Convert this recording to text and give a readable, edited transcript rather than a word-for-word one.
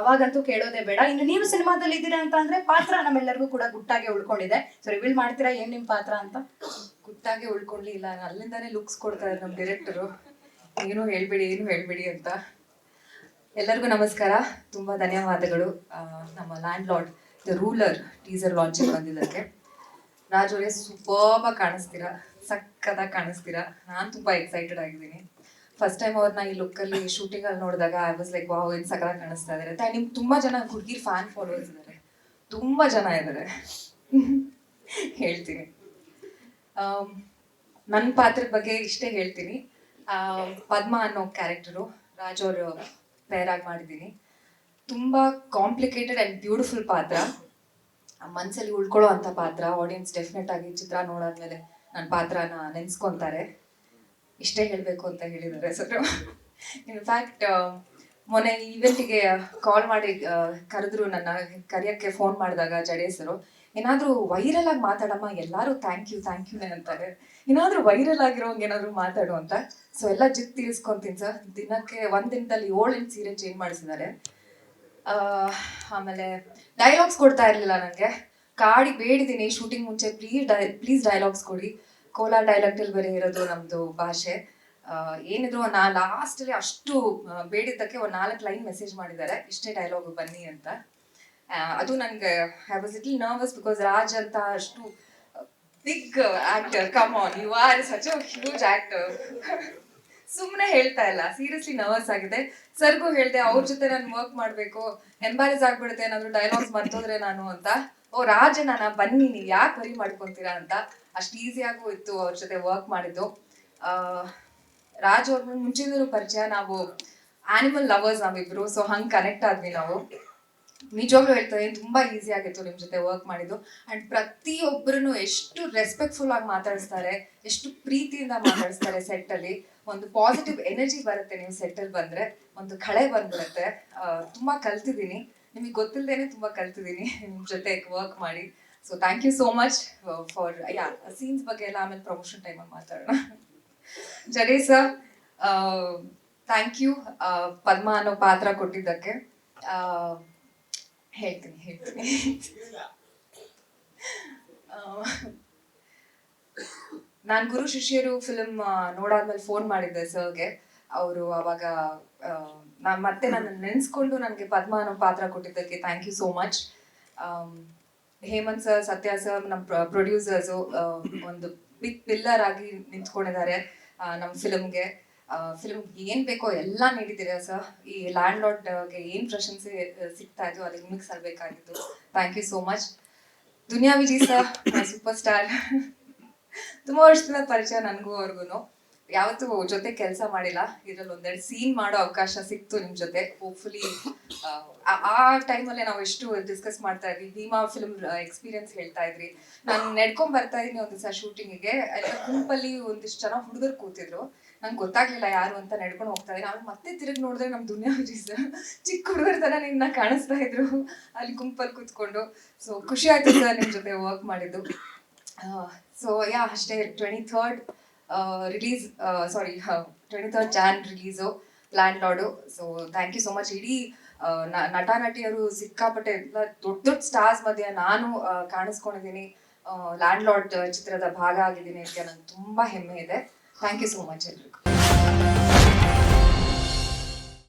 ಅವಾಗಂತೂ ಕೇಳೋದೇ ಬೇಡ. ಇನ್ನು ನೀವು ಸಿನಿಮಾದಲ್ಲಿ ಇದ್ದೀರಾ ಅಂತ ಅಂದ್ರೆ ಪಾತ್ರ ನಮ್ಮೆಲ್ಲರಿಗೂ ಕೂಡ ಗುಟ್ಟಾಗೆ ಉಳ್ಕೊಂಡಿದೆ. ಸೊ ರಿವೀಲ್ ಮಾಡ್ತೀರಾ ಏನ್ ನಿಮ್ ಪಾತ್ರ ಅಂತ? ಗುಟ್ಟಾಗೆ ಉಳ್ಕೊಳ್ಳಿಲ್ಲ, ಅಲ್ಲಿಂದಾನೇ ಲುಕ್ಸ್ ಕೊಡ್ತಾರೆ ನಮ್ಮ ಡೈರೆಕ್ಟರು, ಏನು ಹೇಳ್ಬೇಡಿ ಅಂತ. ಎಲ್ಲರಿಗೂ ನಮಸ್ಕಾರ, ತುಂಬಾ ಧನ್ಯವಾದಗಳು ನಮ್ಮ land lord the ruler teaser launching ಬಂದಿದ್ದಕ್ಕೆ. ರಾಜ್ ಅವರೇ ಸೂಪರ್ಬ್ ಕಾಣಿಸ್ತೀರಾ, ಸಕ್ಕತ್ತಾಗಿ ಕಾಣಿಸ್ತೀರಾ. ನಾನು ತುಂಬಾ ಎಕ್ಸೈಟೆಡ್ ಆಗಿದ್ದೀನಿ. ಫಸ್ಟ್ ಟೈಮ್ ಅವ್ರನ್ನ ಈ ಲುಕ್ಕಲ್ಲಿ ಶೂಟಿಂಗ್ ಅಲ್ಲಿ ನೋಡಿದಾಗ ಐ ವಾಸ್ ಲೈಕ್ ವಾವ್, ಏನು ಸಕ್ಕತ್ತಾಗಿ ಕಾಣಿಸ್ತಾ ಇದ್ದಾರೆ ಅಂತ. ನಿಮ್ಗೆ ತುಂಬಾ ಜನ ಹುಡುಗಿರ್ ಫ್ಯಾನ್ ಫಾಲೋವರ್ಸ್ ಇದ್ದಾರೆ, ತುಂಬಾ ಜನ ಇದ್ದಾರೆ. ಹೇಳ್ತೀನಿ, ನನ್ನ ಪಾತ್ರದ ಬಗ್ಗೆ ಇಷ್ಟೇ ಹೇಳ್ತೀನಿ. ಪದ್ಮ ಅನ್ನೋ ಕ್ಯಾರೆಕ್ಟರು ರಾಜ್ ಅವರು ಪೇರ್ ಆಗಿ ಮಾಡಿದ್ದೀನಿ. ತುಂಬಾ ಕಾಂಪ್ಲಿಕೇಟೆಡ್ ಆ್ಯಂಡ್ ಬ್ಯೂಟಿಫುಲ್ ಪಾತ್ರ, ಮನಸ್ಸಲ್ಲಿ ಉಳ್ಕೊಳ್ಳೋ ಅಂಥ ಪಾತ್ರ. ಆಡಿಯನ್ಸ್ ಡೆಫಿನೆಟ್ ಆಗಿ ಚಿತ್ರ ನೋಡಾದ್ಮೇಲೆ ನನ್ನ ಪಾತ್ರನ ನೆನೆಸ್ಕೊತಾರೆ. ಇಷ್ಟೇ ಹೇಳಬೇಕು ಅಂತ ಹೇಳಿದ್ದಾರೆ ಸರ್. ಇನ್ಫ್ಯಾಕ್ಟ್ ಮೊನ್ನೆ ಈವೆಂಟಿಗೆ ಕಾಲ್ ಮಾಡಿ ಕರೆದ್ರು, ನನ್ನ ಕರೆಯೋಕ್ಕೆ ಫೋನ್ ಮಾಡಿದಾಗ ಜಡೇಸರು ಏನಾದರೂ ವೈರಲ್ ಆಗಿ ಮಾತಾಡಮ್ಮ, ಎಲ್ಲರೂ ಥ್ಯಾಂಕ್ ಯು ಅಂತಾರೆ, ಏನಾದರೂ ವೈರಲ್ ಆಗಿರೋಂಗೆ ಏನಾದರೂ ಮಾತಾಡು ಅಂತ. ಸೊ ಎಲ್ಲ ಜಿತ್ ತಿಳಿಸ್ಕೊಂತೀನಿ ಸರ್. ದಿನಕ್ಕೆ ದಿನದಲ್ಲಿ 7 ಸೀರೆ ಚೇಂಜ್ ಮಾಡಿಸಿದ್ದಾರೆ. ಆಮೇಲೆ ಡೈಲಾಗ್ಸ್ ಕೊಡ್ತಾ ಇರಲಿಲ್ಲ ನನಗೆ, ಕಾಡಿ ಬೇಡಿದ್ದೀನಿ ಶೂಟಿಂಗ್ ಮುಂಚೆ, ಪ್ಲೀಸ್ ಡೈಲಾಗ್ಸ್ ಕೊಡಿ. ಕೋಲಾರ ಡೈಲಾಗ್ಟಲ್ಲಿ ಬೇರೆ ಇರೋದು ನಮ್ಮದು ಭಾಷೆ. ಏನಿದ್ರು ಲಾಸ್ಟಲ್ಲಿ ಅಷ್ಟು ಬೇಡಿದ್ದಕ್ಕೆ 4 ಲೈನ್ ಮೆಸೇಜ್ ಮಾಡಿದ್ದಾರೆ, ಇಷ್ಟೇ ಡೈಲಾಗ್ ಬನ್ನಿ ಅಂತ. ಅದು ನನಗೆ I was little nervous because Raj ಅಂತ ಅಷ್ಟು big actor, come on, you are such a huge actor. ಸುಮ್ಮನೆ ಹೇಳ್ತಾ ಇಲ್ಲ, ಸೀರಿಯಸ್ಲಿ ನರ್ವಸ್ ಆಗಿದೆ. ಸರ್ಗೂ ಹೇಳ್ದೆ ಅವ್ರ ಜೊತೆ ನಾನು ವರ್ಕ್ ಮಾಡಬೇಕು, ಎಂಬಾರೆಸ್ ಆಗ್ಬಿಡುತ್ತೆ ಏನಾದ್ರು ಡೈಲಾಗ್ಸ್ ಮರ್ತೋದ್ರೆ ನಾನು ಅಂತ. ಓ ರಾಜನ ಬನ್ನಿ, ನೀವು ಯಾಕೆ ವರಿ ಮಾಡ್ಕೊತೀರಾ ಅಂತ. ಅಷ್ಟು ಈಸಿಯಾಗೂ ಇತ್ತು ಅವ್ರ ಜೊತೆ ವರ್ಕ್ ಮಾಡಿದ್ದು. ರಾಜ್ ಅವ್ರ ಮುಂಚಿನ ಪರಿಚಯ, ನಾವು ಆನಿಮಲ್ ಲವರ್ಸ್ ನಾವಿಬ್ರು, ಸೊ ಹಂಗೆ ಕನೆಕ್ಟ್ ಆದ್ವಿ ನಾವು. ನಿಜವಾಗ್ಲೂ ಹೇಳ್ತಾರೆ, ತುಂಬಾ ಈಸಿ ಆಗಿತ್ತು ನಿಮ್ ಜೊತೆ ವರ್ಕ್ ಮಾಡಿದ್ದು. ಅಂಡ್ ಪ್ರತಿಯೊಬ್ಬರನ್ನು ಎಷ್ಟು ರೆಸ್ಪೆಕ್ಟ್ಫುಲ್ ಆಗಿ ಮಾತಾಡಿಸ್ತಾರೆ, ಎಷ್ಟು ಪ್ರೀತಿಯಿಂದ ಮಾತಾಡಿಸ್ತಾರೆ ಸೆಟ್ ಅಲ್ಲಿ. ಒಂದು ಪಾಸಿಟಿವ್ ಎನರ್ಜಿ ಬರುತ್ತೆ ನೀವು ಸೆಟ್ ಅಲ್ಲಿ ಬಂದ್ರೆ, ಒಂದು ಕಳೆ ಬಂದ್ಬಿಡುತ್ತೆ. ತುಂಬಾ ಕಲ್ತಿದ್ದೀನಿ, ನಿಮಗೆ ಗೊತ್ತಿಲ್ಲದೇನೆ ತುಂಬಾ ಕಲ್ತಿದ್ದೀನಿ ನಿಮ್ ಜೊತೆ ವರ್ಕ್ ಮಾಡಿ. So thank you so much for scenes ಬಗ್ಗೆ ಎಲ್ಲ ಆಮೇಲೆ ಪ್ರಮೋಷನ್ ಟೈಮಲ್ಲಿ ಮಾತಾಡೋಣ. Jade sir, thank you Padma ಅನ್ನೋ ಪಾತ್ರ ಕೊಟ್ಟಿದ್ದಕ್ಕೆ. ಹೇಳ್ತೀನಿ ನಾನು ಗುರು ಶಿಷ್ಯರು ಫಿಲ್ಮ್ ನೋಡಾದ್ಮೇಲೆ ಫೋನ್ ಮಾಡಿದ್ದೆ ಸರ್ಗೆ. ಅವರು ಅವಾಗ ಮತ್ತೆ ನನ್ನ ನೆನೆಸ್ಕೊಂಡು ನನಗೆ ಪದ್ಮ ಅನ್ನೋ ಪಾತ್ರ ಕೊಟ್ಟಿದ್ದಕ್ಕೆ thank you so much. Hemanth sir, Satya sir, ನಮ್ಮ ಪ್ರೊಡ್ಯೂಸರ್ಸು ಒಂದು ಬಿಗ್ ಪಿಲ್ಲರ್ ಆಗಿ ನಿಂತ್ಕೊಂಡಿದ್ದಾರೆ ನಮ್ಮ ಫಿಲ್ಮ್ಗೆ. ಫಿಲ್ಮ್ ಏನ್ ಬೇಕೋ ಎಲ್ಲ ನೀಡಿದ್ದೀರಾ ಸರ್. ಈ ಲ್ಯಾಂಡ್ ಲಾರ್ಡ್ಗೆ ಏನ್ ಪ್ರಶಂಸೆ ಸಿಗ್ತಾ ಇತ್ತು ಅದಕ್ಕೆ ನಿಮಗೆ ಸಲ್ಬೇಕಾಗಿತ್ತು. Thank you so much. Duniya Vijay sir, super star. ತುಂಬಾ ವರ್ಷದ ಪರಿಚಯ ನನಗೂ ಅವ್ರಿಗೂ. ಯಾವತ್ತೂ ಜೊತೆ ಕೆಲಸ ಮಾಡಿಲ್ಲ, ಇದ್ರಲ್ಲಿ 1-2 ಸೀನ್ ಮಾಡೋ ಅವಕಾಶ ಸಿಕ್ತು ನಿಮ್ ಜೊತೆ. ಹೋಪ್ಫುಲಿ ಆ ಟೈಮಲ್ಲೇ ನಾವು ಎಷ್ಟು ಡಿಸ್ಕಸ್ ಮಾಡ್ತಾ ಇದ್ವಿ. ಭೀಮಾ ಫಿಲ್ಮ್ ಎಕ್ಸ್ಪೀರಿಯನ್ಸ್ ಹೇಳ್ತಾ ಇದ್ರಿ. ನಾನು ನಡ್ಕೊಂಡ್ ಬರ್ತಾ ಇದೀನಿ ಒಂದ್ ದಿವಸ ಶೂಟಿಂಗಿಗೆ, ಎಲ್ಲ ಗುಂಪಲ್ಲಿ ಒಂದಿಷ್ಟು ಜನ ಹುಡುಗರು ಕೂತಿದ್ರು. ನಂಗೆ ಗೊತ್ತಾಗ್ಲಿಲ್ಲ ಯಾರು ಅಂತ, ನಡ್ಕೊಂಡು ಹೋಗ್ತಾ ಇದ್ದೀನಿ. ಆಮೇಲೆ ಮತ್ತೆ ತಿರುಗಿ ನೋಡಿದ್ರೆ ನಮ್ ದುನಿಯಾ ವಿಜಯ್ ಸರ್ ಚಿಕ್ಕ ಹುಡುಗರ ತರ ನಿನ್ನ ಕಾಣಿಸ್ತಾ ಇದ್ರು ಅಲ್ಲಿ ಗುಂಪಲ್ಲಿ ಕೂತ್ಕೊಂಡು. ಸೊ ಖುಷಿ ಆಯ್ತು ಸರ್ ನಿಮ್ ಜೊತೆ ವರ್ಕ್ ಮಾಡಿದ್ದು. ಸೊ ಅಷ್ಟೇ. 23rd release, 23rd Jan release landlord. So thank you so much. ಇಡೀ ನಟ ನಟಿಯರು ಸಿಕ್ಕಾಪಟ್ಟೆ ಎಲ್ಲ ದೊಡ್ಡ ಸ್ಟಾರ್ಸ್ ಮಧ್ಯೆ ನಾನು ಕಾಣಿಸ್ಕೊಂಡಿದ್ದೀನಿ, ಲ್ಯಾಂಡ್ ಲಾರ್ಡ್ ಚಿತ್ರದ ಭಾಗ ಆಗಿದ್ದೀನಿ ಅಂತ ನಂಗೆ ತುಂಬಾ ಹೆಮ್ಮೆ ಇದೆ. ಥ್ಯಾಂಕ್ ಯು ಸೋ ಮಚ್ ಎಲ್ರಿಗೂ.